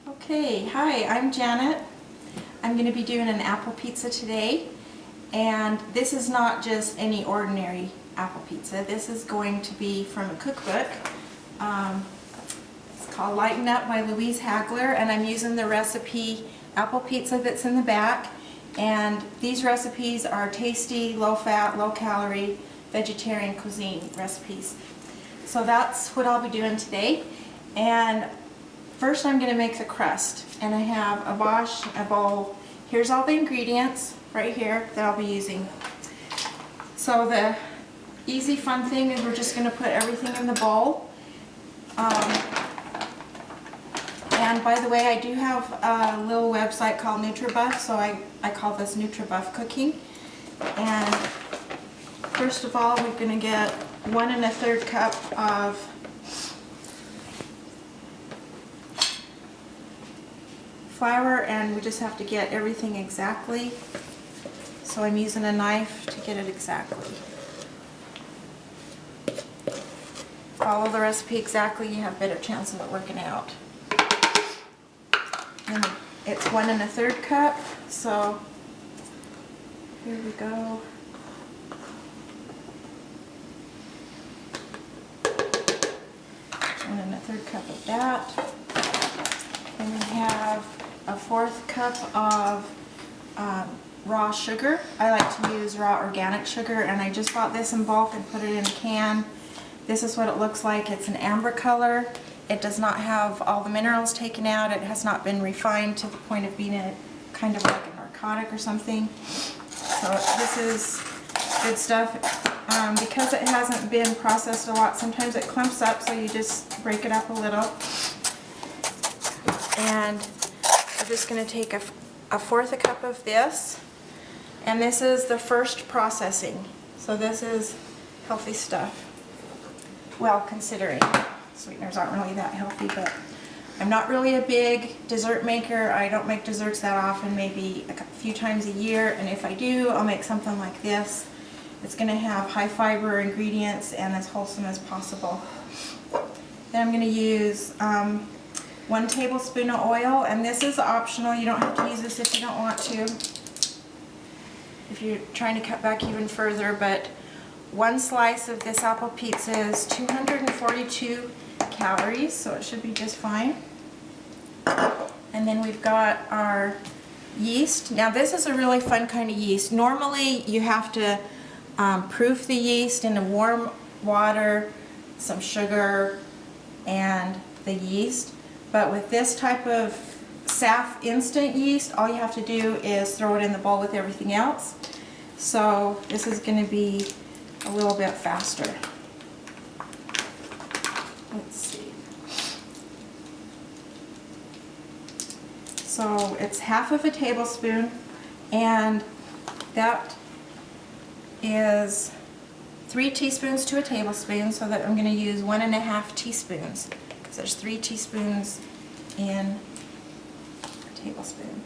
Okay, hi, I'm Janet. I'm going to be doing an apple pizza today, and this is not just any ordinary apple pizza. This is going to be from a cookbook. It's called Lighten Up by Louise Hagler, and I'm using the recipe apple pizza that's in the back. And these recipes are tasty, low-fat, low-calorie, vegetarian cuisine recipes. So that's what I'll be doing today. And first I'm going to make the crust, and I have a bowl. Here's all the ingredients right here that I'll be using. So the easy fun thing is we're just going to put everything in the bowl. And by the way, I do have a little website called NutriBuff, so I call this NutriBuff Cooking. And first of all, we're going to get 1 1/3 cup of flour, and we just have to get everything exactly. So I'm using a knife to get it exactly. Follow the recipe exactly, you have a better chance of it working out. And it's 1 1/3 cup, so here we go. And 1/3 cup of that. And we have a 1/4 cup of raw sugar. I like to use raw organic sugar, and I just bought this in bulk and put it in a can. This is what it looks like. It's an amber color. It does not have all the minerals taken out. It has not been refined to the point of being a kind of like a narcotic or something. So this is good stuff. Because it hasn't been processed a lot, sometimes it clumps up, so you just break it up a little. And I'm just going to take a 1/4 cup of this, and this is the first processing. So this is healthy stuff. Well, considering sweeteners aren't really that healthy, but I'm not really a big dessert maker. I don't make desserts that often, maybe a few times a year, and if I do, I'll make something like this. It's going to have high fiber ingredients and as wholesome as possible. Then I'm going to use 1 tablespoon of oil, and this is optional. You don't have to use this if you don't want to, if you're trying to cut back even further, but 1 slice of this apple pizza is 242 calories, so it should be just fine. And then we've got our yeast. Now this is a really fun kind of yeast. Normally you have to proof the yeast in warm water, some sugar, and the yeast. But with this type of SAF instant yeast, all you have to do is throw it in the bowl with everything else. So this is going to be a little bit faster. Let's see. So it's 1/2 tablespoon, and that is 3 teaspoons to a tablespoon, so that I'm going to use 1 1/2 teaspoons, because there's 3 teaspoons in a tablespoon.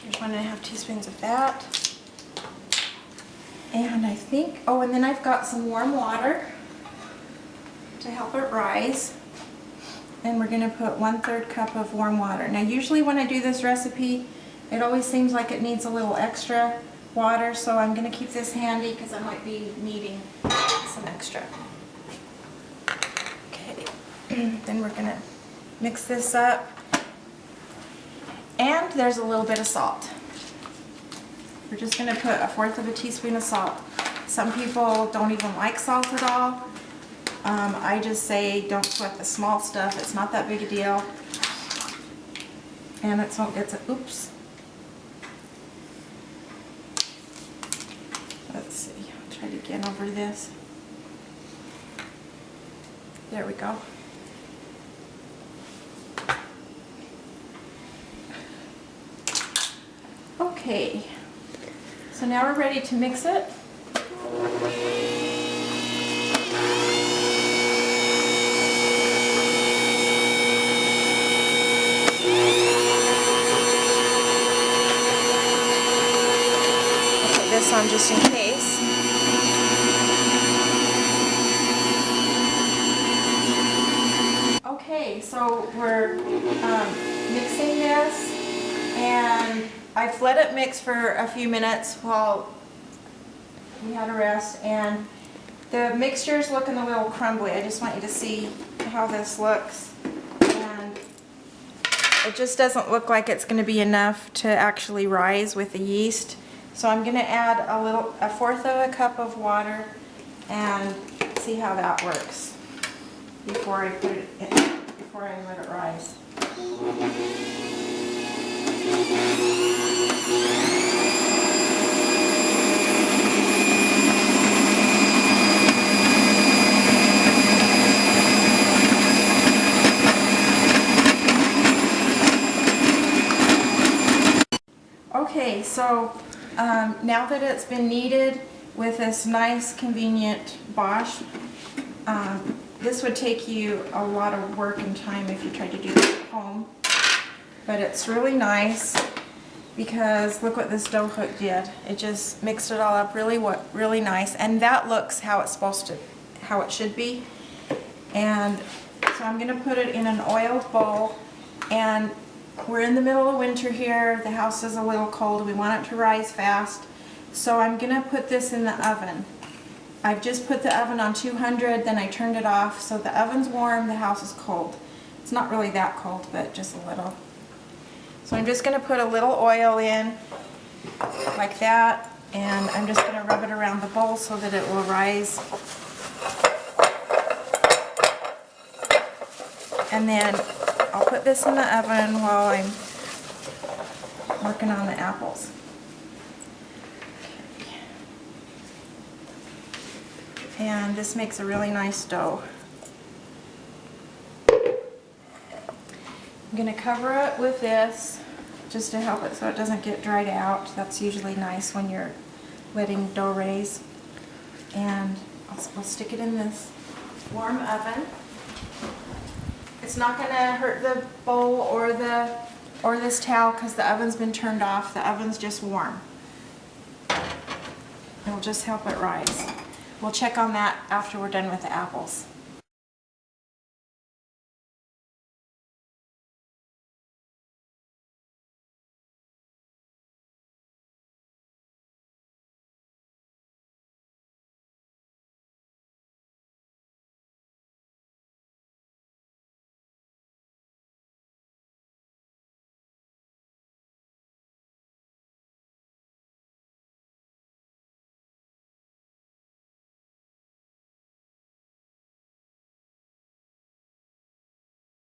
Here's 1 1/2 teaspoons of that. And I think, oh, and then I've got some warm water to help it rise. And we're going to put 1/3 cup of warm water. Now usually when I do this recipe, it always seems like it needs a little extra water, so I'm going to keep this handy because I might be needing some extra. Okay, then we're going to mix this up. And there's a little bit of salt. We're just going to put a 1/4 teaspoon of salt. Some people don't even like salt at all. I just say don't sweat the small stuff. It's not that big a deal. And it's oops. Let's see. I'll try it again over this. There we go. Okay. So now we're ready to mix it. This on just in case. Okay, so we're mixing this, and I've let it mix for a few minutes while we had a rest, and the mixture is looking a little crumbly. I just want you to see how this looks, and it just doesn't look like it's going to be enough to actually rise with the yeast. So I'm going to add a fourth of a cup of water and see how that works before I put it in, before I let it rise. Okay, so now that it's been kneaded with this nice convenient Bosch, this would take you a lot of work and time if you tried to do this at home, but it's really nice because look what this dough hook did. It just mixed it all up really nice, and that looks how it's supposed to, how it should be. And so I'm going to put it in an oiled bowl, and we're in the middle of winter here. The house is a little cold. We want it to rise fast, so I'm going to put this in the oven. I've just put the oven on 200, then I turned it off, so the oven's warm, the house is cold. It's not really that cold, but just a little. So I'm just going to put a little oil in, like that, and I'm just going to rub it around the bowl so that it will rise. And then I'll put this in the oven while I'm working on the apples. And this makes a really nice dough. I'm going to cover it with this just to help it so it doesn't get dried out. That's usually nice when you're letting dough raise. And I'll stick it in this warm oven. It's not going to hurt the bowl or this towel because the oven's been turned off. The oven's just warm. It'll just help it rise. We'll check on that after we're done with the apples.